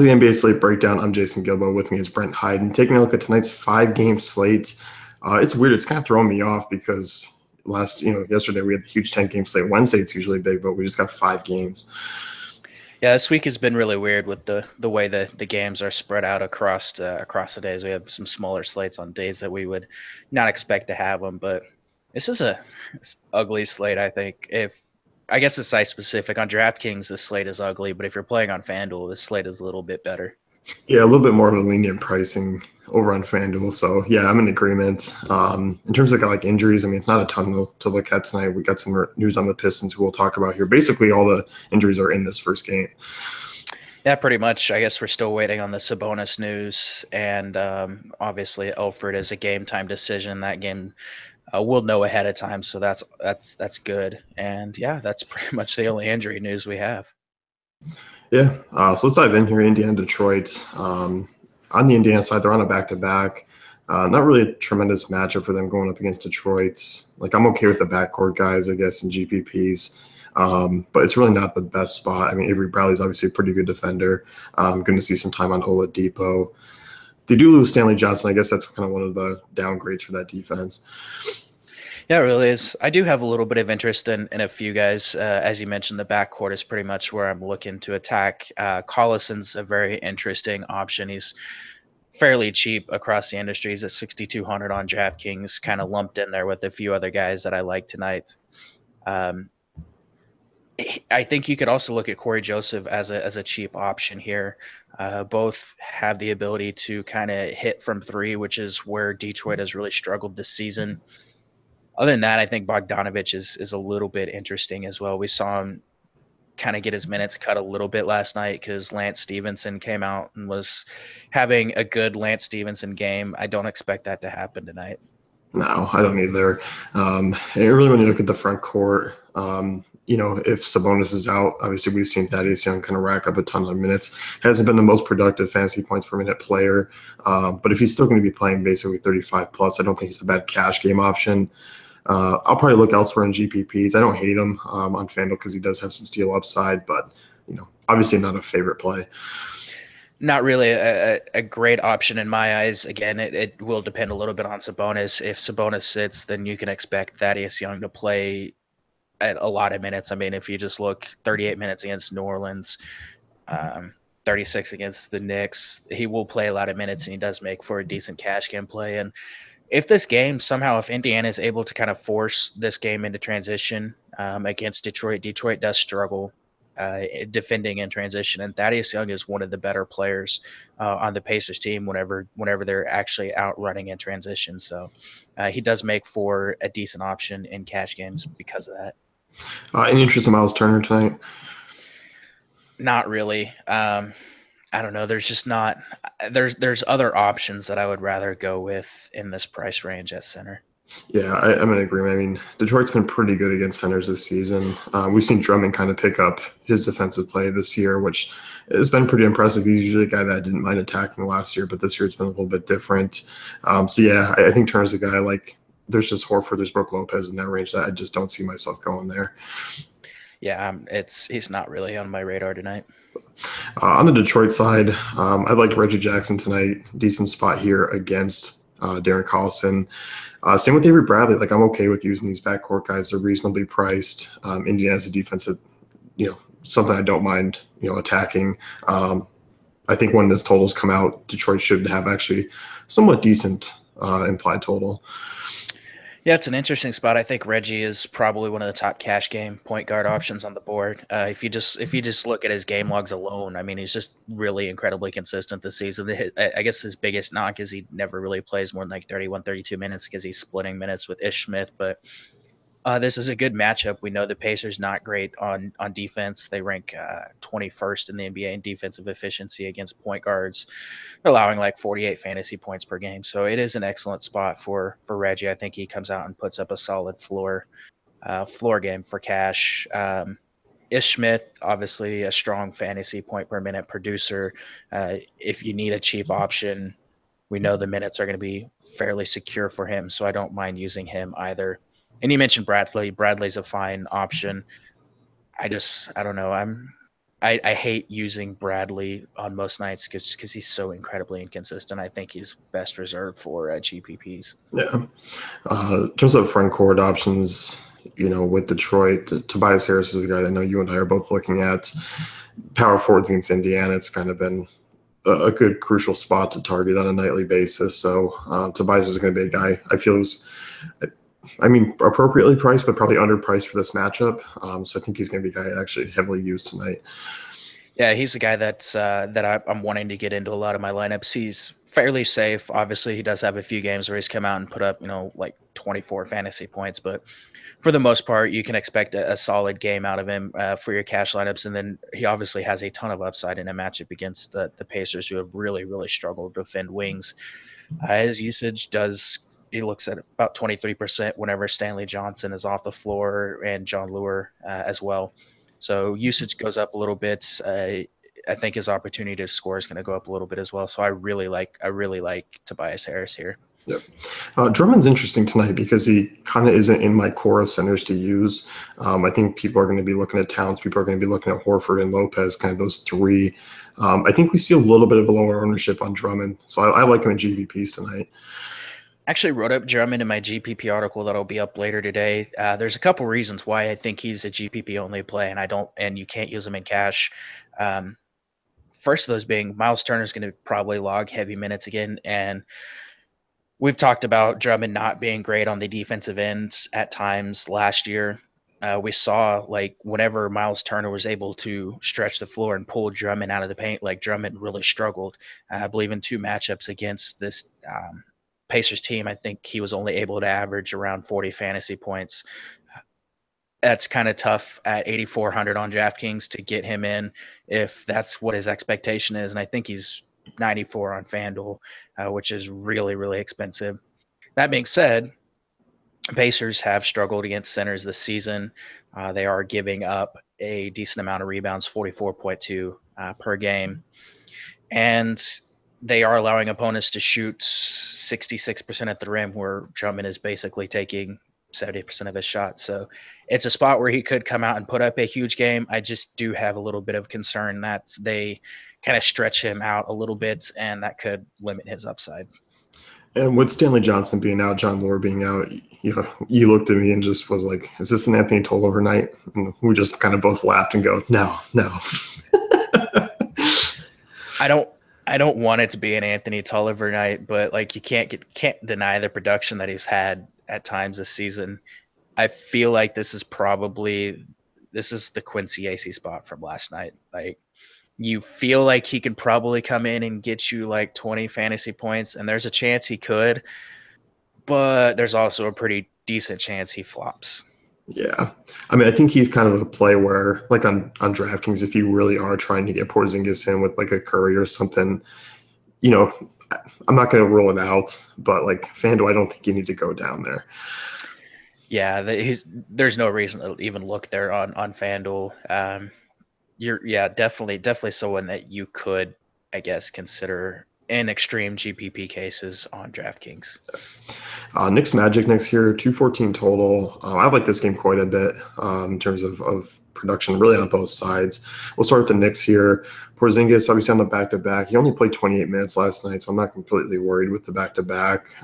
The NBA slate breakdown. I'm Jason Gilbo. With me is Brent Hyde. And taking a look at tonight's 5 game slate, it's weird. It's kind of throwing me off because yesterday we had the huge 10 game slate. Wednesday it's usually big, but we just got 5 games. Yeah, this week has been really weird with the way the games are spread out across the days. We have some smaller slates on days that we would not expect to have them, but this is a ugly slate. I think if I guess it's site specific on DraftKings, this slate is ugly, but if you're playing on FanDuel, this slate is a little bit better. Yeah, a little bit more of a lenient pricing over on FanDuel. So yeah, I'm in agreement. In terms of like injuries, I mean, it's not a ton to look at tonight. We got some news on the Pistons, who we'll talk about here. Basically, all the injuries are in this first game. Yeah, pretty much. I guess we're still waiting on the Sabonis news, and obviously Elfrid is a game time decision. That game we'll know ahead of time, so that's good. And yeah, that's pretty much the only injury news we have. Yeah, so let's dive in here. Indiana, Detroit. On the Indiana side, they're on a back-to-back. Not really a tremendous matchup for them going up against Detroit. Like, I'm okay with the backcourt guys, I guess, in GPPs. But it's really not the best spot. I mean, Avery Bradley's obviously a pretty good defender. I'm going to see some time on Oladipo. They do lose Stanley Johnson. I guess that's kind of one of the downgrades for that defense. Yeah, it really is. I do have a little bit of interest in a few guys. As you mentioned, the backcourt is pretty much where I'm looking to attack. Collison's a very interesting option. He's fairly cheap across the industry. He's at 6,200 on DraftKings, kind of lumped in there with a few other guys that I like tonight. Um, I think you could also look at Corey Joseph as a cheap option here. Both have the ability to kind of hit from three, which is where Detroit has really struggled this season. Other than that, I think Bogdanovich is a little bit interesting as well. We saw him kind of get his minutes cut a little bit last night because Lance Stevenson came out and was having a good Lance Stevenson game. I don't expect that to happen tonight. No, I don't either. And really, when you look at the front court, if Sabonis is out, obviously we've seen Thaddeus Young kind of rack up a ton of minutes. Hasn't been the most productive fantasy points per minute player, but if he's still going to be playing basically 35 plus, I don't think he's a bad cash game option. I'll probably look elsewhere in GPPs. I don't hate him on FanDuel because he does have some steal upside, but obviously not a favorite play. Not really a great option in my eyes. Again, it will depend a little bit on Sabonis. If Sabonis sits, then you can expect Thaddeus Young to play at a lot of minutes. I mean, if you just look 38 minutes against New Orleans, um, 36 against the Knicks, he will play a lot of minutes, and he does make for a decent cash game play. And if this game somehow, if Indiana is able to kind of force this game into transition against Detroit, Detroit does struggle defending in transition, and Thaddeus Young is one of the better players on the Pacers team whenever they're actually out running in transition. So he does make for a decent option in cash games because of that. Any interest in Miles Turner tonight? Not really. I don't know. There's just not. There's other options that I would rather go with in this price range at center. Yeah, I'm in agreement. I mean, Detroit's been pretty good against centers this season. We've seen Drummond kind of pick up his defensive play this year, which has been pretty impressive. He's usually a guy that I didn't mind attacking last year, but this year it's been a little bit different. So yeah, I think Turner's a guy like. There's just Horford, there's Brook Lopez in that range that I just don't see myself going there. Yeah, he's not really on my radar tonight. On the Detroit side, I like Reggie Jackson tonight. Decent spot here against Darren Collison. Same with Avery Bradley. Like, I'm okay with using these backcourt guys. They're reasonably priced. Indiana's a defense that, something I don't mind, attacking. I think when this totals come out, Detroit should have actually somewhat decent implied total. Yeah, it's an interesting spot. I think Reggie is probably one of the top cash game point guard options on the board. If you just look at his game logs alone, I mean, he's just really incredibly consistent this season. I guess his biggest knock is he never really plays more than like 31, 32 minutes because he's splitting minutes with Ish Smith. But this is a good matchup. We know the Pacers not great on defense. They rank 21st in the NBA in defensive efficiency against point guards, allowing like 48 fantasy points per game. So it is an excellent spot for Reggie. I think he comes out and puts up a solid floor game for cash. Ish Smith, obviously a strong fantasy point per minute producer. If you need a cheap option, we know the minutes are going to be fairly secure for him, so I don't mind using him either. And you mentioned Bradley. Bradley's a fine option. I don't know. I hate using Bradley on most nights because he's so incredibly inconsistent. I think he's best reserved for GPPs. Yeah. In terms of front court options, with Detroit, Tobias Harris is a guy that I know you and I are both looking at. Power forwards against Indiana, it's kind of been a good crucial spot to target on a nightly basis. So Tobias is going to be a guy I feel is, appropriately priced, but probably underpriced for this matchup. So I think he's going to be a guy actually heavily used tonight. Yeah, he's a guy that I'm wanting to get into a lot of my lineups. He's fairly safe. Obviously, he does have a few games where he's come out and put up, like 24 fantasy points, but for the most part, you can expect a solid game out of him for your cash lineups. And then he obviously has a ton of upside in a matchup against the Pacers, who have really, really struggled to defend wings. His usage he looks at about 23% whenever Stanley Johnson is off the floor and John Lure as well. So usage goes up a little bit. I think his opportunity to score is going to go up a little bit as well. So I really like Tobias Harris here. Yep. Drummond's interesting tonight because he kind of isn't in my core of centers to use. I think people are going to be looking at Towns. People are going to be looking at Horford and Lopez, kind of those three. I think we see a little bit of a lower ownership on Drummond. So I like him in GPPs tonight. Actually wrote up Drummond in my GPP article that'll be up later today. There's a couple reasons why I think he's a GPP only play, and you can't use him in cash. First of those being Miles Turner is going to probably log heavy minutes again, and we've talked about Drummond not being great on the defensive ends at times last year. We saw like whenever Miles Turner was able to stretch the floor and pull Drummond out of the paint, like Drummond really struggled. I believe in 2 matchups against this Pacers team, I think he was only able to average around 40 fantasy points. That's kind of tough at 8,400 on DraftKings to get him in if that's what his expectation is. And I think he's 94 on FanDuel, which is really, really expensive. That being said, Pacers have struggled against centers this season. They are giving up a decent amount of rebounds, 44.2 per game. And they are allowing opponents to shoot 66% at the rim, where Drummond is basically taking 70% of his shots. So it's a spot where he could come out and put up a huge game. I just do have a little bit of concern that they kind of stretch him out a little bit, and that could limit his upside. And with Stanley Johnson being out, John Lure being out, you looked at me and just was like, is this an Anthony Tolliver night? And we just kind of both laughed and go, no. I don't want it to be an Anthony Tolliver night, but like you can't deny the production that he's had at times this season. I feel like this is the Quincy AC spot from last night. Like you feel like he could probably come in and get you like 20 fantasy points, and there's a chance he could, but there's also a pretty decent chance he flops. Yeah. I think he's kind of a play where, like on DraftKings, if you really are trying to get Porzingis in with like a Curry or something, I'm not going to rule it out, but like FanDuel, I don't think you need to go down there. Yeah, there's no reason to even look there on FanDuel. Definitely someone that you could, I guess, consider in extreme GPP cases on DraftKings. Knicks Magic next here, 214 total. I like this game quite a bit in terms of production, really on both sides. We'll start with the Knicks here. Porzingis, obviously on the back-to-back. He only played 28 minutes last night, so I'm not completely worried with the back-to-back.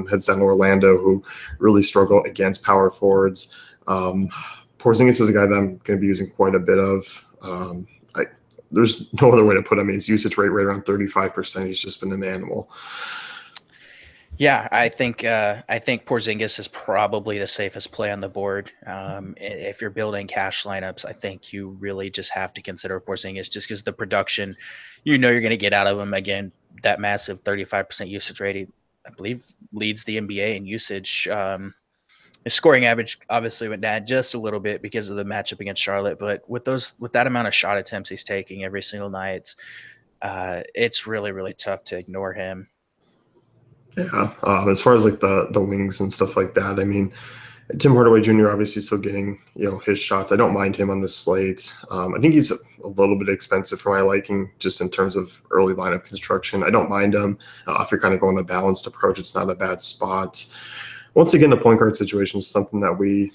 Heads down to Orlando, who really struggle against power forwards. Porzingis is a guy that I'm going to be using quite a bit of. There's no other way to put him. His usage rate right around 35%. He's just been an animal. Yeah, I think Porzingis is probably the safest play on the board. If you're building cash lineups, I think you really just have to consider Porzingis just because the production, you're going to get out of him. Again, that massive 35% usage rate, I believe, leads the NBA in usage. His scoring average obviously went down just a little bit because of the matchup against Charlotte, but with that amount of shot attempts he's taking every single night, it's really, really tough to ignore him. Yeah, as far as like the wings and stuff like that, Tim Hardaway Jr. obviously still getting his shots. I don't mind him on the slate. I think he's a little bit expensive for my liking, just in terms of early lineup construction. I don't mind him if you're kind of going the balanced approach. It's not a bad spot. Once again, the point guard situation is something that we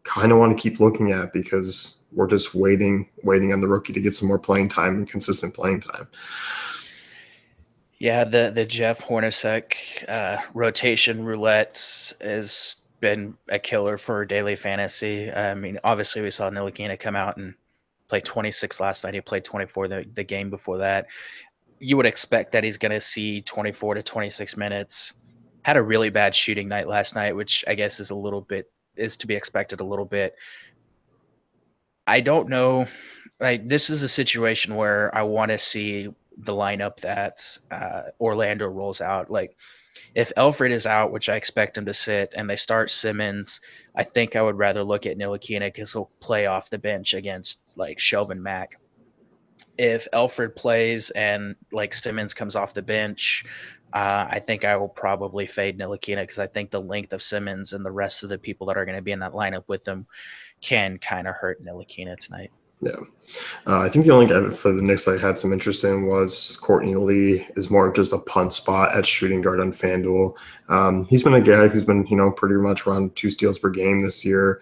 kind of want to keep looking at because we're just waiting on the rookie to get some more playing time and consistent playing time. Yeah, the Jeff Hornacek rotation roulette has been a killer for daily fantasy. I mean, obviously we saw Ntilikina come out and play 26 last night. He played 24 the game before that. You would expect that he's going to see 24 to 26 minutes. Had a really bad shooting night last night, which I guess is to be expected a little bit. I don't know. Like, this is a situation where I want to see the lineup that Orlando rolls out. Like, if Alfred is out, which I expect him to sit, and they start Simmons, I think I would rather look at Ntilikina because he'll play off the bench against like Shelvin Mack. If Alfred plays and like Simmons comes off the bench, I think I will probably fade Ntilikina because I think the length of Simmons and the rest of the people that are going to be in that lineup with him can kind of hurt Ntilikina tonight. Yeah. I think the only guy for the Knicks I had some interest in was Courtney Lee. Is more of just a punt spot at shooting guard on FanDuel. He's been a guy who's been, pretty much around 2 steals per game this year.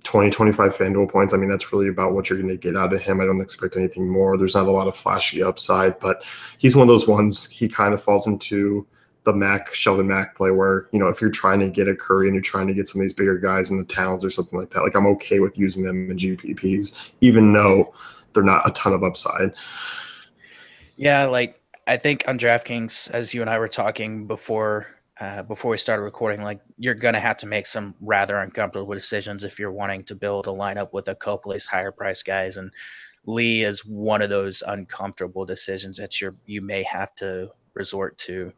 20, 25 FanDuel points. I mean, that's really about what you're going to get out of him. I don't expect anything more. There's not a lot of flashy upside, but he's one of those ones. He kind of falls into the Sheldon Mack play where, if you're trying to get a Curry and you're trying to get some of these bigger guys in the Towns or something like that, like I'm okay with using them in GPPs, even though they're not a ton of upside. Yeah, like I think on DraftKings, as you and I were talking before we started recording, like you're gonna have to make some rather uncomfortable decisions if you're wanting to build a lineup with a couple of these higher price guys, and Lee is one of those uncomfortable decisions that you may have to resort to.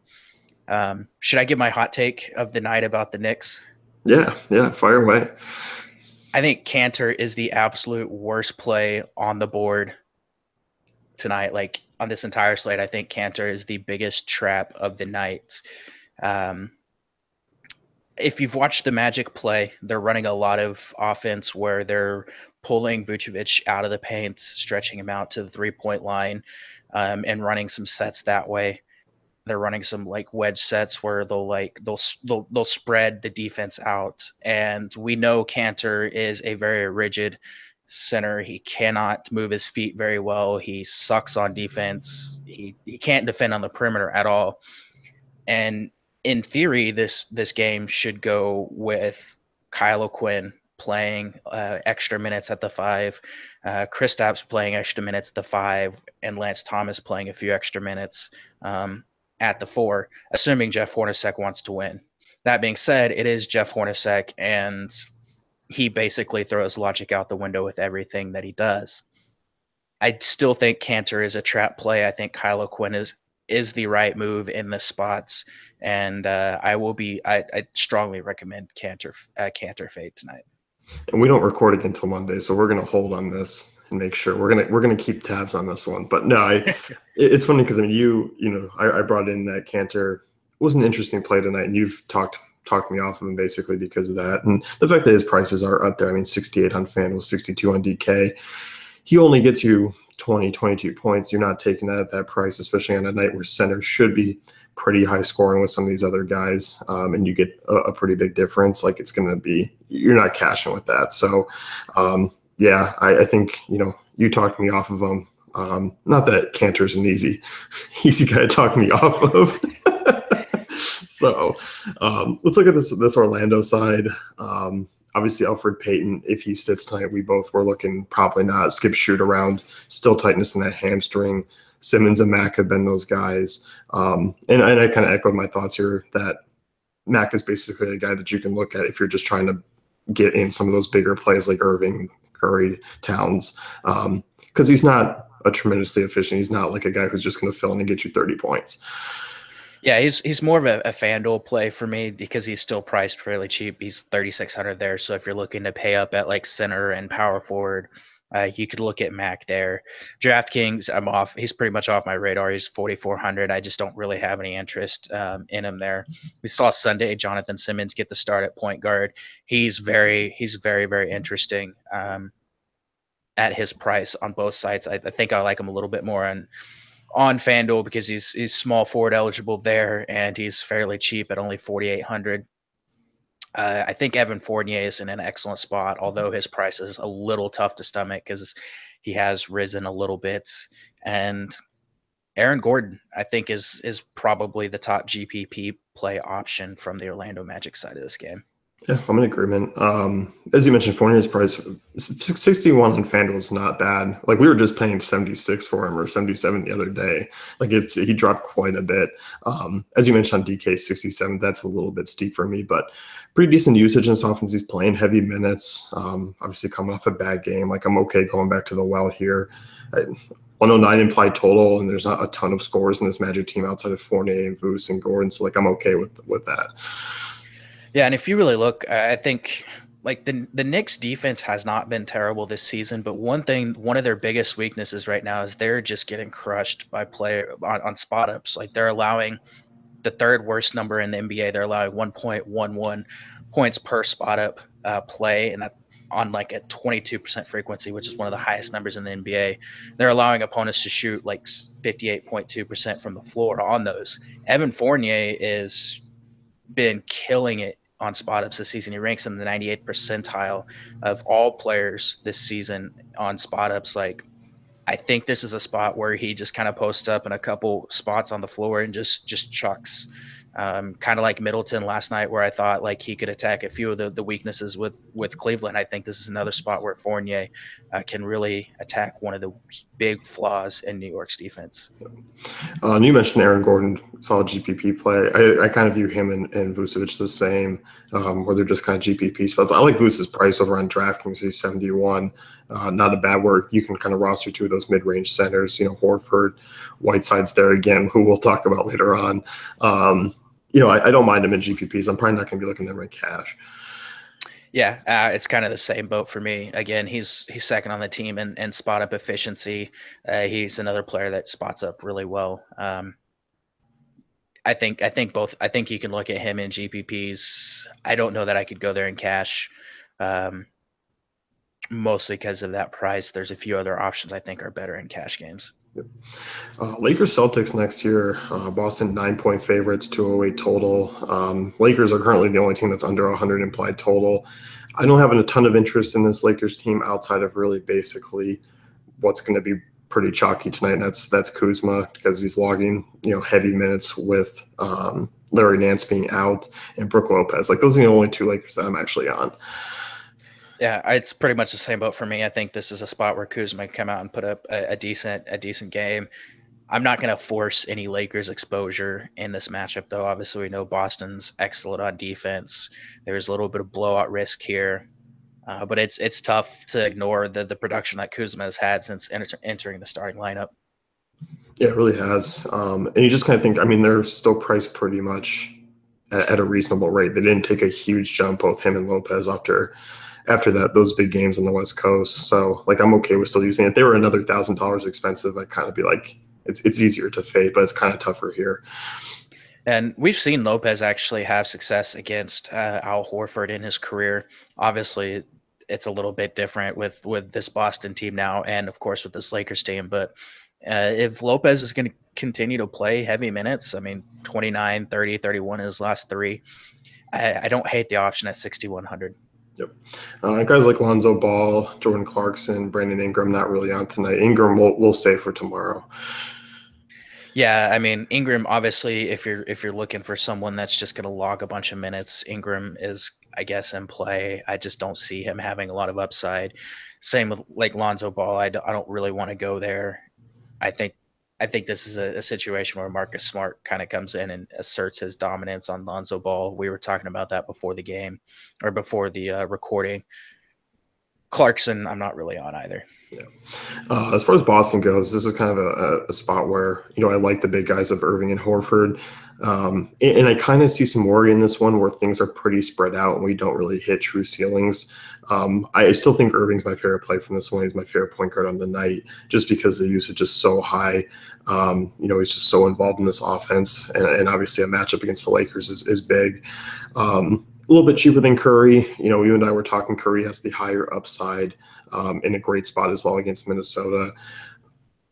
Should I give my hot take of the night about the Knicks? Yeah, fire away. I think Cantor is the absolute worst play on the board tonight. Like on this entire slate, I think Cantor is the biggest trap of the night. Um, if you've watched the Magic play, they're running a lot of offense where they're pulling Vucevic out of the paint, stretching him out to the 3-point line, and running some sets that way. They're running some like wedge sets where they'll spread the defense out, and we know Cantor is a very rigid center. He cannot move his feet very well. He sucks on defense. He can't defend on the perimeter at all. And in theory, this game should go with Kyle O'Quinn playing extra minutes at the 5, Kristaps playing extra minutes at the 5, and Lance Thomas playing a few extra minutes at the 4, assuming Jeff Hornacek wants to win. That being said, it is Jeff Hornacek, and he basically throws logic out the window with everything that he does. I still think Cantor is a trap play. I think Kyle O'Quinn is the right move in the spots, and I strongly recommend Cantor fade tonight. And we don't record again until Monday, so we're going to hold on this and make sure we're gonna keep tabs on this one. But no, it's funny because I mean I brought in that Cantor was an interesting play tonight, and you've talked me off of him basically because of that, and the fact that his prices are up there. I mean, 68 on FanDuel, 62 on DK. He only gets you 20, 22 points. You're not taking that at that price, especially on a night where centers should be pretty high scoring with some of these other guys, and you get a pretty big difference. Like it's going to be, you're not cashing with that. So, I think, you talked me off of him. Not that Cantor's an easy guy to talk me off of. So let's look at this Orlando side. Obviously, Elfrid Payton, if he sits tonight, we both were looking probably not. Skip shoot around, still tightness in that hamstring. Simmons and Mack have been those guys. And I kind of echoed my thoughts here that Mack is basically a guy that you can look at if you're just trying to get in some of those bigger plays like Irving, Curry, Towns. Because he's not a tremendously efficient. He's not like a guy who's just going to fill in and get you 30 points. Yeah, he's more of a FanDuel play for me because he's still priced fairly cheap. He's 3,600 there. So if you're looking to pay up at like center and power forward, you could look at Mac there. DraftKings, I'm off. He's pretty much off my radar. He's 4,400. I just don't really have any interest in him there. We saw Sunday Jonathan Simmons get the start at point guard. He's very, very interesting at his price on both sides. I think I like him a little bit more on FanDuel because he's small forward eligible there, and he's fairly cheap at only 4,800. I think Evan Fournier is in an excellent spot, although his price is a little tough to stomach because he has risen a little bit. And Aaron Gordon, I think, is probably the top GPP play option from the Orlando Magic side of this game. Yeah, I'm in agreement. As you mentioned, Fournier's price 61 on FanDuel is not bad. Like we were just paying 76 for him or 77 the other day. Like he dropped quite a bit. As you mentioned on DK 67, that's a little bit steep for me, but pretty decent usage in this offense. He's playing heavy minutes. Obviously coming off a bad game. Like I'm okay going back to the well here. 109 implied total, and there's not a ton of scores in this Magic team outside of Fournier and Vooch and Gordon. So like I'm okay with that. Yeah, and if you really look, I think like the Knicks defense has not been terrible this season, but one of their biggest weaknesses right now is they're just getting crushed by player on spot ups. Like they're allowing the third worst number in the NBA. They're allowing 1.11 points per spot up play, and that on like a 22% frequency, which is one of the highest numbers in the NBA. They're allowing opponents to shoot like 58.2% from the floor on those. Evan Fournier is been killing it on spot ups this season. He ranks in the 98th percentile of all players this season on spot ups. Like, I think this is a spot where he just kind of posts up in a couple spots on the floor and just chucks. Kind of like Middleton last night, where I thought like he could attack a few of the weaknesses with Cleveland. I think this is another spot where Fournier can really attack one of the big flaws in New York's defense. You mentioned Aaron Gordon, solid GPP play. I kind of view him and Vucevic the same, where they're just kind of GPP spots. I like Vucevic's price over on DraftKings. He's 71. Not a bad where you can kind of roster two of those mid-range centers, Horford, Whiteside's there again, who we'll talk about later on. I don't mind him in GPPs. I'm probably not going to be looking at them in cash. Yeah, it's kind of the same boat for me. Again, he's second on the team in spot up efficiency. He's another player that spots up really well. I think you can look at him in GPPs. I don't know that I could go there in cash, mostly because of that price. There's a few other options I think are better in cash games. Yep. Lakers Celtics next year. Boston 9-point favorites, 208 total. Lakers are currently the only team that's under 100 implied total. I don't have a ton of interest in this Lakers team outside of really basically what's going to be pretty chalky tonight. And that's Kuzma because he's logging heavy minutes with Larry Nance being out and Brook Lopez. Like those are the only two Lakers that I'm actually on. Yeah, it's pretty much the same boat for me. I think this is a spot where Kuzma can come out and put up a decent game. I'm not going to force any Lakers exposure in this matchup, though. Obviously, we know Boston's excellent on defense. There's a little bit of blowout risk here, but it's tough to ignore the production that Kuzma has had since entering the starting lineup. Yeah, it really has. And you just kind of think, they're still priced pretty much at a reasonable rate. They didn't take a huge jump, both him and Lopez, after those big games on the West Coast. So like I'm okay with still using it. If they were another $1,000 expensive, I'd kind of be like, it's easier to fade, but it's kind of tougher here. And we've seen Lopez actually have success against Al Horford in his career. Obviously, it's a little bit different with this Boston team now, and of course with this Lakers team. But if Lopez is going to continue to play heavy minutes, 29, 30, 31 in his last three, I don't hate the option at 6,100. Yep. Guys like Lonzo Ball, Jordan Clarkson, Brandon Ingram, not really on tonight. Ingram we'll save for tomorrow. Yeah, Ingram, obviously, if you're looking for someone that's just going to log a bunch of minutes, Ingram is, I guess, in play. I just don't see him having a lot of upside. Same with like Lonzo Ball. I don't really want to go there. I think this is a situation where Marcus Smart kind of comes in and asserts his dominance on Lonzo Ball. We were talking about that before the game or before the recording. Clarkson, I'm not really on either. Yeah. As far as Boston goes, this is kind of a spot where, I like the big guys of Irving and Horford. And I kind of see some worry in this one where things are pretty spread out and we don't really hit true ceilings. I still think Irving's my favorite play from this one. He's my favorite point guard on the night just because the usage is so high. He's just so involved in this offense. And obviously a matchup against the Lakers is big. A little bit cheaper than Curry. You and I were talking Curry has the higher upside in a great spot as well against Minnesota.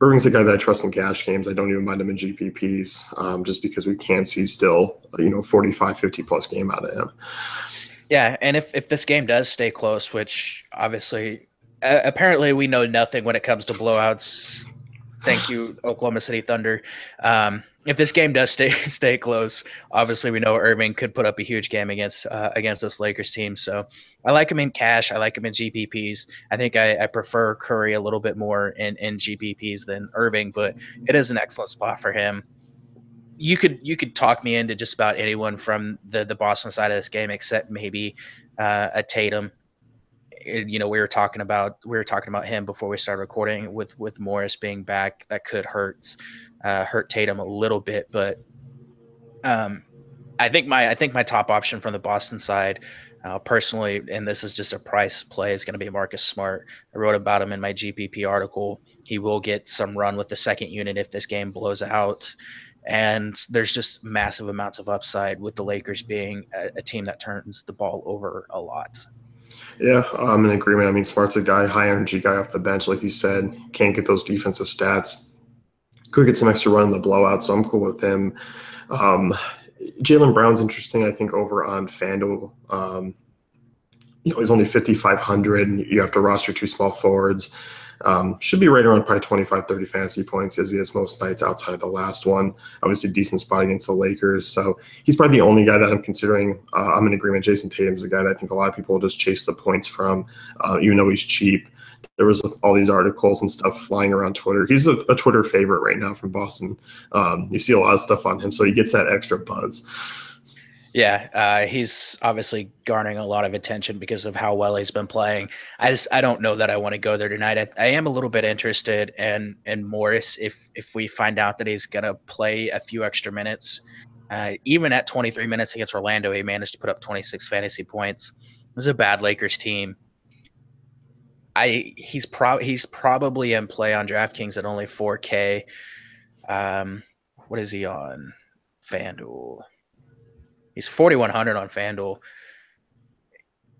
Irving's the guy that I trust in cash games. I don't even mind him in GPPs just because we can see still, 45, 50 plus game out of him. Yeah, and if this game does stay close, which obviously apparently we know nothing when it comes to blowouts. Thank you, Oklahoma City Thunder. If this game does stay close, obviously we know Irving could put up a huge game against this Lakers team. So I like him in cash. I like him in GPPs. I think I prefer Curry a little bit more in GPPs than Irving, but it is an excellent spot for him. You could talk me into just about anyone from the Boston side of this game, except maybe a Tatum. We were talking about him before we started recording with Morris being back. That could hurt Tatum a little bit, but um, I think my top option from the Boston side, personally, and this is just a price play, is going to be Marcus Smart. I wrote about him in my GPP article. He will get some run with the second unit if this game blows out. And there's just massive amounts of upside with the Lakers being a team that turns the ball over a lot. Yeah, I'm in agreement. I mean, Smart's a guy, high energy guy off the bench, like you said, can't get those defensive stats. Could get some extra run in the blowout, so I'm cool with him. Um, Jaylen Brown's interesting, I think, over on FanDuel. He's only 5,500, and you have to roster two small forwards. Should be right around probably 25, 30 fantasy points as he has most nights outside of the last one. Obviously, decent spot against the Lakers. So he's probably the only guy that I'm considering. I'm in agreement. Jason Tatum's a guy that I think a lot of people will just chase the points from, even though he's cheap. There was all these articles and stuff flying around Twitter. He's a Twitter favorite right now from Boston. You see a lot of stuff on him, so he gets that extra buzz. Yeah, he's obviously garnering a lot of attention because of how well he's been playing. I don't know that I want to go there tonight. I am a little bit interested in Morris if we find out that he's gonna play a few extra minutes. Even at 23 minutes against Orlando, he managed to put up 26 fantasy points. It was a bad Lakers team. He's probably in play on DraftKings at only 4K. What is he on FanDuel? He's 4,100 on FanDuel.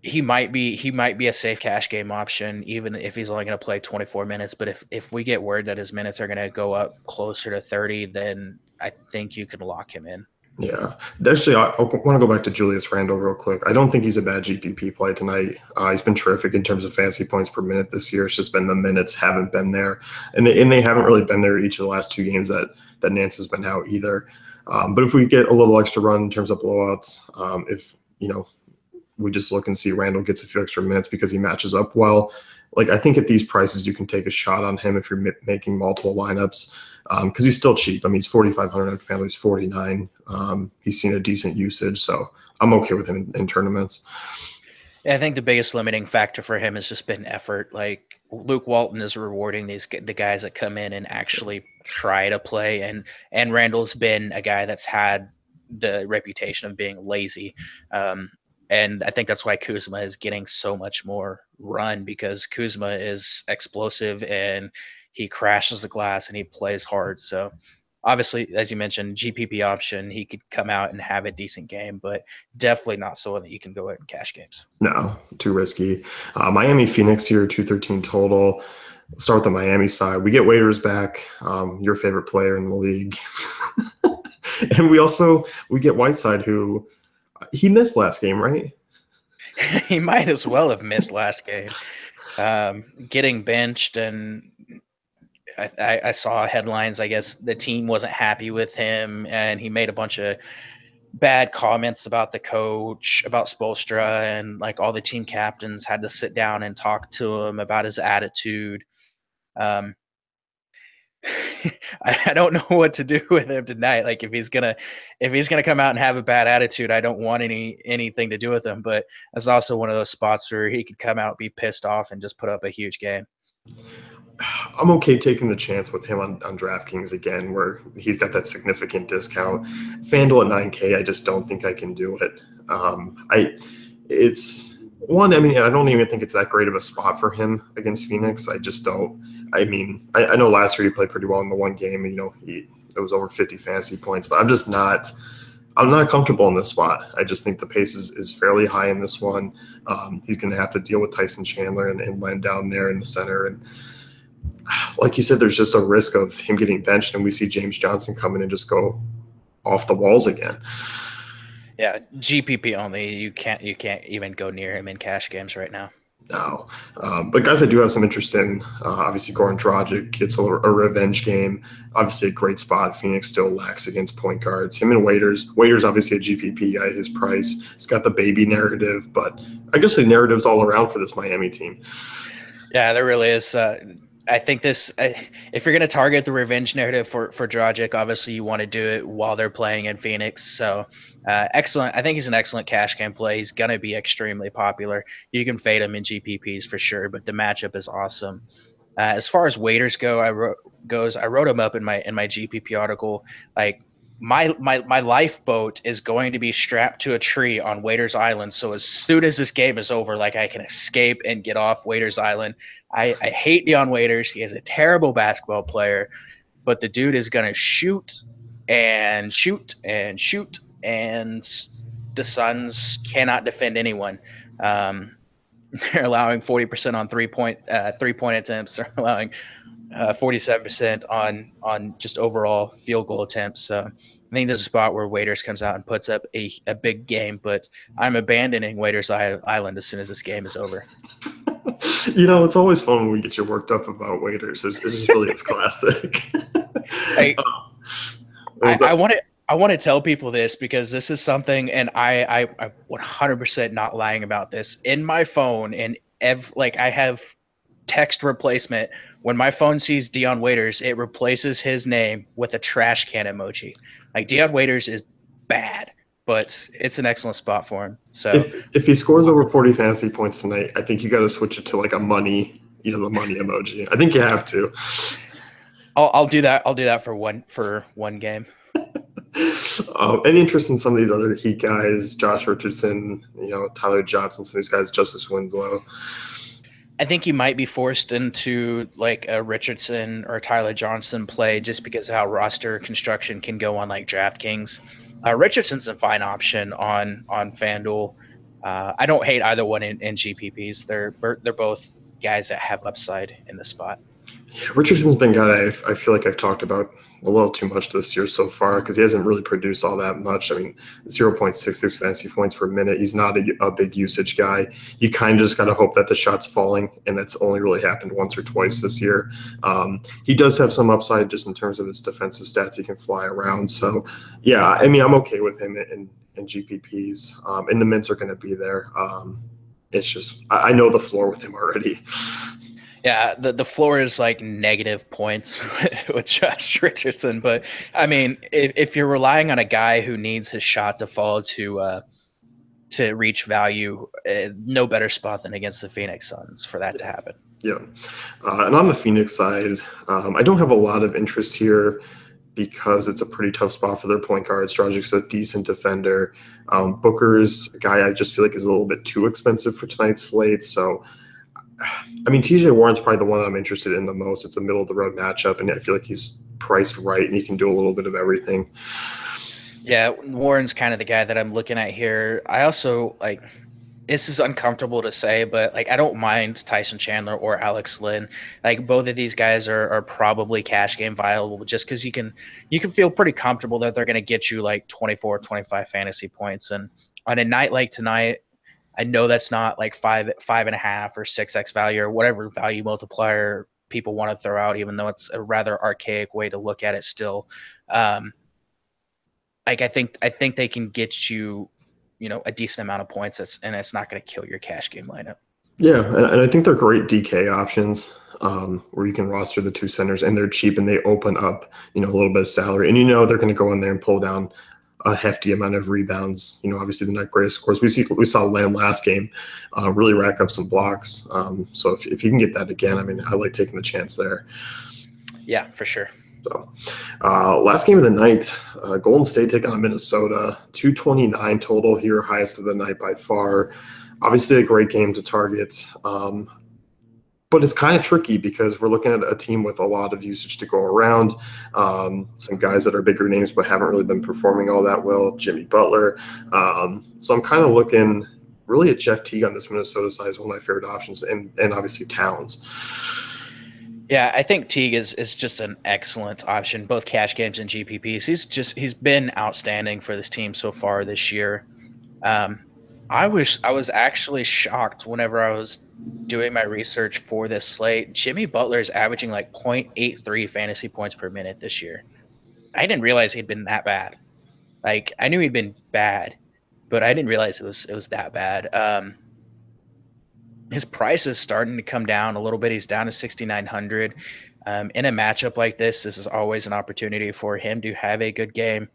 He might be a safe cash game option even if he's only going to play 24 minutes. But if we get word that his minutes are going to go up closer to 30, then I think you can lock him in. Yeah. Actually, I want to go back to Julius Randle real quick. I don't think he's a bad GPP play tonight. He's been terrific in terms of fantasy points per minute this year. It's just been the minutes haven't been there. And they haven't really been there each of the last two games that Nance has been out either. But if we get a little extra run in terms of blowouts, if, we just look and see Randall gets a few extra minutes because he matches up well. Like, I think at these prices, you can take a shot on him if you're making multiple lineups because he's still cheap. I mean, he's 4,500 on FanDuel. He's 49. He's seen a decent usage, so I'm okay with him in tournaments. Yeah, I think the biggest limiting factor for him has just been effort. Like Luke Walton is rewarding the guys that come in and actually try to play, and Randall's been a guy that's had the reputation of being lazy. And I think that's why Kuzma is getting so much more run because Kuzma is explosive and he crashes the glass and he plays hard. So obviously, as you mentioned, GPP option, he could come out and have a decent game, but definitely not someone that you can go out in cash games. No, too risky. Miami Phoenix here, 213 total. Start with the Miami side. We get Waiters back, your favorite player in the league. And we get Whiteside, who he missed last game, right? He might as well have missed last game. Getting benched, and I saw headlines. I guess the team wasn't happy with him, and he made a bunch of bad comments about the coach, about Spoelstra, and like all the team captains had to sit down and talk to him about his attitude. Um, I don't know what to do with him tonight. Like if he's gonna come out and have a bad attitude, I don't want anything to do with him. But it's also one of those spots where he could come out, be pissed off, and just put up a huge game. I'm okay taking the chance with him on DraftKings again, where he's got that significant discount. FanDuel at 9K, I just don't think I can do it. It's one. I mean, I don't even think it's that great of a spot for him against Phoenix. I just don't. I mean, I know last year he played pretty well in the one game. It was over 50 fantasy points, but I'm just not. I'm not comfortable in this spot. I just think the pace is fairly high in this one. He's going to have to deal with Tyson Chandler and Len down there in the center. And like you said, there's just a risk of him getting benched, and we see James Johnson come in and just go off the walls again. Yeah, GPP only. You can't even go near him in cash games right now. No. But guys, I do have some interest in. Obviously, Goran Dragic, it's a revenge game. Obviously, a great spot. Phoenix still lacks against point guards. Him and Waiters. Waiters, obviously, a GPP guy. His price. He's got the baby narrative, but I guess the narrative's all around for this Miami team. Yeah, there really is. I think if you're going to target the revenge narrative for Dragic, obviously you want to do it while they're playing in Phoenix. So excellent. I think he's an excellent cash game play. He's going to be extremely popular. You can fade him in GPPs for sure, but the matchup is awesome. As far as waiters go, I wrote him up in my GPP article. Like my lifeboat is going to be strapped to a tree on Waiters Island. So as soon as this game is over, like I can escape and get off Waiters Island. I hate Dion Waiters. He is a terrible basketball player, but the dude is gonna shoot and shoot and shoot, and the Suns cannot defend anyone. Um, they're allowing 40% on 3-point attempts. They're allowing 47% on just overall field goal attempts. So I think this is a spot where Waiters comes out and puts up a big game, but I'm abandoning Waiters Island as soon as this game is over. It's always fun when we get you worked up about waiters. It's just really it's classic. I I want to I want to tell people this because this is something, and I 100% not lying about this. In my phone, and like I have text replacement. When my phone sees Dion Waiters, it replaces his name with a trash can emoji. Like Dion Waiters is bad, but it's an excellent spot for him. So if he scores over 40 fantasy points tonight, I think you got to switch it to like a money, the money emoji. I think you have to. I'll do that. I'll do that for one game. Any interest in some of these other Heat guys, Josh Richardson, Tyler Johnson, some of these guys, Justice Winslow? I think you might be forced into like a Richardson or Tyler Johnson play just because of how roster construction can go on like DraftKings. Richardson's a fine option on FanDuel. I don't hate either one in GPPs. They're both guys that have upside in the spot. Yeah, Richardson's been a guy I feel like I've talked about a little too much this year so far because he hasn't really produced all that much. I mean, 0.66 fantasy points per minute. He's not a big usage guy. You kind of just got to hope that the shot's falling, and that's only really happened once or twice this year. He does have some upside just in terms of his defensive stats. He can fly around. So, yeah, I mean, I'm okay with him in GPPs. And the mints are going to be there. It's just I know the floor with him already. Yeah, the floor is like negative points with Josh Richardson, but I mean, if you're relying on a guy who needs his shot to fall to reach value, no better spot than against the Phoenix Suns for that to happen. Yeah, and on the Phoenix side, I don't have a lot of interest here because it's a pretty tough spot for their point guards. Dragic's a decent defender. Booker's a guy I just feel like is a little bit too expensive for tonight's slate, so. I mean, TJ Warren's probably the one I'm interested in the most. It's a middle of the road matchup, and I feel like he's priced right, and he can do a little bit of everything. Yeah, Warren's kind of the guy that I'm looking at here. I also like. This is uncomfortable to say, but like I don't mind Tyson Chandler or Alex Lynn. Like both of these guys are probably cash game viable just because you can feel pretty comfortable that they're going to get you like 24, 25 fantasy points. And on a night like tonight, I know that's not like 5.5 or 6x value or whatever value multiplier people want to throw out, even though it's a rather archaic way to look at it still. Like I think they can get you, a decent amount of points. And it's not going to kill your cash game lineup. Yeah, and I think they're great DK options where you can roster the two centers, and they're cheap and they open up, a little bit of salary, and they're going to go in there and pull down a hefty amount of rebounds. Obviously the not greatest scores. We saw Lamb last game really rack up some blocks. So if you can get that again, I mean, I like taking the chance there. Yeah, for sure. So last game of the night, Golden State taking on Minnesota. 229 total here, highest of the night by far. Obviously a great game to target. But it's kind of tricky because we're looking at a team with a lot of usage to go around. Some guys that are bigger names but haven't really been performing all that well. Jimmy Butler. So I'm kind of looking really at Jeff Teague on this Minnesota side is one of my favorite options, and obviously Towns. Yeah, I think Teague is just an excellent option, both cash games and GPPs. He's been outstanding for this team so far this year. Um, I was actually shocked whenever I was doing my research for this slate. Jimmy Butler is averaging like 0.83 fantasy points per minute this year. I didn't realize he'd been that bad. Like I knew he'd been bad, but I didn't realize it was that bad. His price is starting to come down a little bit. He's down to 6,900. In a matchup like this is always an opportunity for him to have a good game.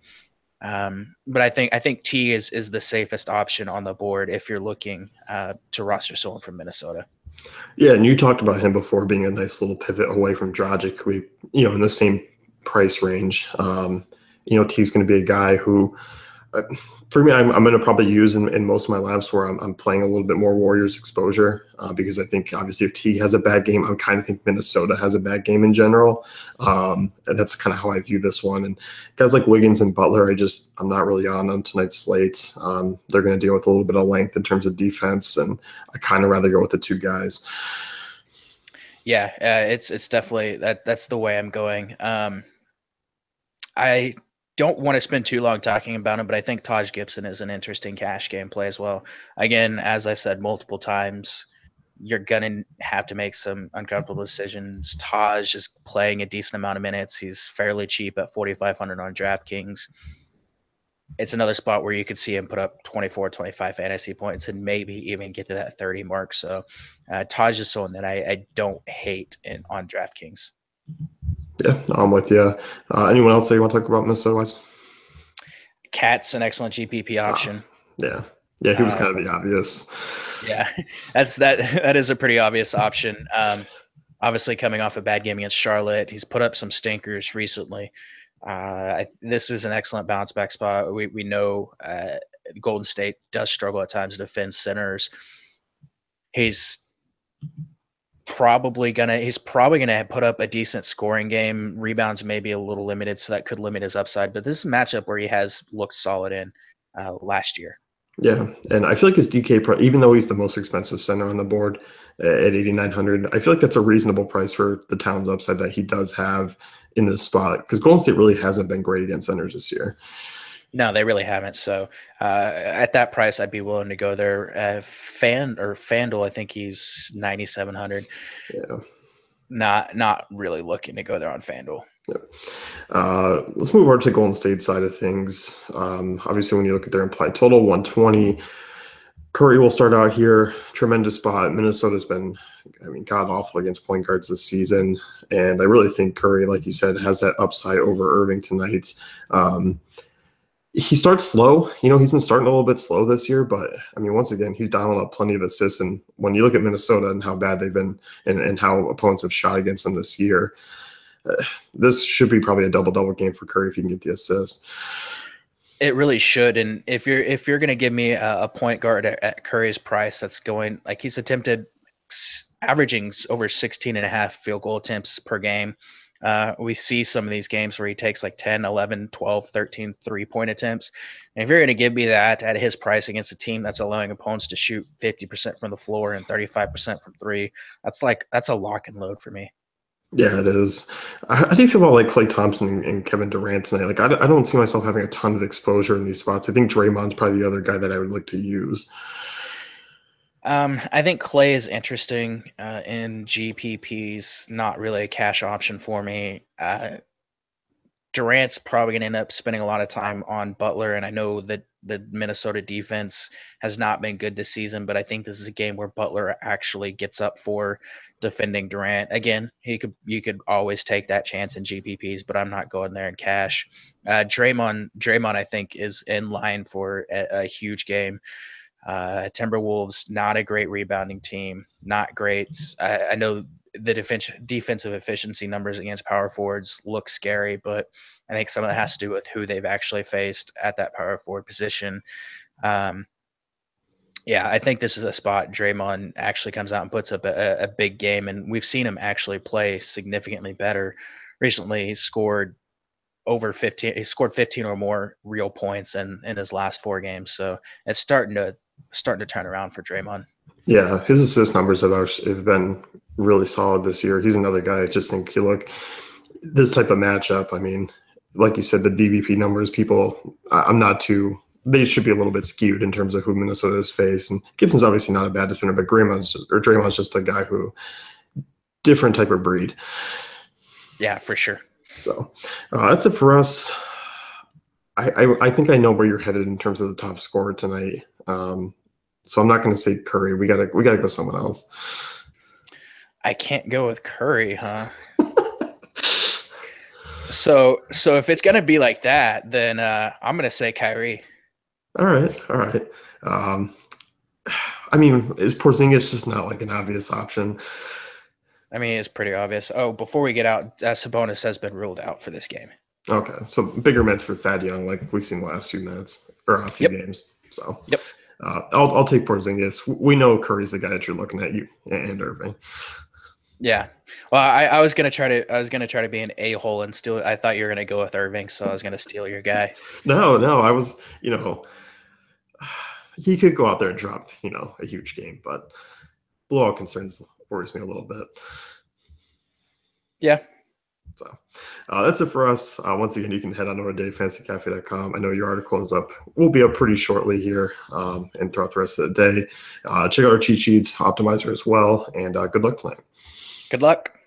But I think T is the safest option on the board if you're looking to roster someone from Minnesota. Yeah, and you talked about him before being a nice little pivot away from Dragic, in the same price range. T's going to be a guy who, uh, for me, I'm going to probably use in most of my lineups where I'm playing a little bit more Warriors exposure because I think obviously if T has a bad game, I kind of think Minnesota has a bad game in general. And that's kind of how I view this one. And guys like Wiggins and Butler, I'm not really on tonight's slate. They're going to deal with a little bit of length in terms of defense, and I kind of rather go with the two guys. Yeah, it's definitely that's the way I'm going. I don't want to spend too long talking about him, but I think Taj Gibson is an interesting cash game play as well. Again, as I've said multiple times, you're gonna have to make some uncomfortable decisions. Taj is playing a decent amount of minutes. He's fairly cheap at 4,500 on DraftKings. It's another spot where you could see him put up 24, 25 fantasy points and maybe even get to that 30 mark. So Taj is someone that I don't hate on DraftKings. Yeah, I'm with you. Anyone else that you want to talk about Minnesota-wise? Cat's an excellent GPP option. Yeah. Yeah, he was kind of the obvious. Yeah, that is a pretty obvious option. Obviously, coming off a bad game against Charlotte, he's put up some stinkers recently. This is an excellent bounce back spot. We know Golden State does struggle at times to defend centers. He's probably gonna put up a decent scoring game. Rebounds may be a little limited, so that could limit his upside. But this is a matchup where he has looked solid in last year. Yeah, and I feel like his DK, even though he's the most expensive center on the board at 8,900, I feel like that's a reasonable price for the Towns upside that he does have in this spot because Golden State really hasn't been great against centers this year. No, they really haven't. So at that price, I'd be willing to go there. FanDuel, I think he's 9,700. Yeah. Not really looking to go there on FanDuel. Yep. Let's move over to Golden State side of things. Obviously, when you look at their implied total, 120. Curry will start out here. Tremendous spot. Minnesota's been, god awful against point guards this season. And I really think Curry, like you said, has that upside over Irving tonight. He starts slow. He's been starting a little bit slow this year, but once again, he's dialing up plenty of assists. And when you look at Minnesota and how bad they've been and how opponents have shot against them this year, this should be probably a double-double game for Curry if he can get the assist. It really should. And if you're going to give me a point guard at Curry's price, that's going like he's averaging over 16 and a half field goal attempts per game. We see some of these games where he takes like 10, 11, 12, 13 3-point attempts. And if you're going to give me that at his price against a team that's allowing opponents to shoot 50% from the floor and 35% from three, that's a lock and load for me. Yeah, it is. How do you feel about like Klay Thompson and Kevin Durant tonight? Like, I don't see myself having a ton of exposure in these spots. I think Draymond's probably the other guy that I would like to use. I think Klay is interesting in GPPs, not really a cash option for me. Durant's probably going to end up spending a lot of time on Butler, and I know that the Minnesota defense has not been good this season, but I think this is a game where Butler actually gets up for defending Durant. Again, you could always take that chance in GPPs, but I'm not going there in cash. Draymond, I think is in line for a huge game. Timberwolves, not a great rebounding team, not great. I know the defensive efficiency numbers against power forwards look scary, but I think some of that has to do with who they've actually faced at that power forward position. I think this is a spot Draymond actually comes out and puts up a big game, and we've seen him actually play significantly better recently. He scored over 15. He scored 15 or more real points in his last 4 games, so it's starting to turn around for Draymond. Yeah, his assist numbers have been really solid this year. He's another guy. I just think you look this type of matchup. I mean, like you said, the DVP numbers, I'm not too. They should be a little bit skewed in terms of who Minnesota has faced. And Gibson's obviously not a bad defender, but Draymond's just a guy who different type of breed. Yeah, for sure. So that's it for us. I think I know where you're headed in terms of the top scorer tonight. So I'm not going to say Curry. We gotta go someone else. I can't go with Curry, huh? So if it's gonna be like that, then I'm gonna say Kyrie. All right. I mean, is Porzingis just not like an obvious option? I mean, it's pretty obvious. Oh, before we get out, Sabonis has been ruled out for this game. Okay, so bigger minutes for Thad Young, like we've seen the last few minutes or a few games. So yep. I'll take Porzingis. We know Curry's the guy that you're looking at, you and Irving. Yeah. Well, I was gonna try to be an a-hole and steal. I thought you were gonna go with Irving, so I was gonna steal your guy. No, I was. He could go out there and drop a huge game, but blowout concerns worries me a little bit. Yeah. So that's it for us. Once again, you can head on over to DaveFantasyCafe.com. I know your article will be up pretty shortly here and throughout the rest of the day. Check out our cheat sheets, optimizer as well, and good luck tonight. Good luck.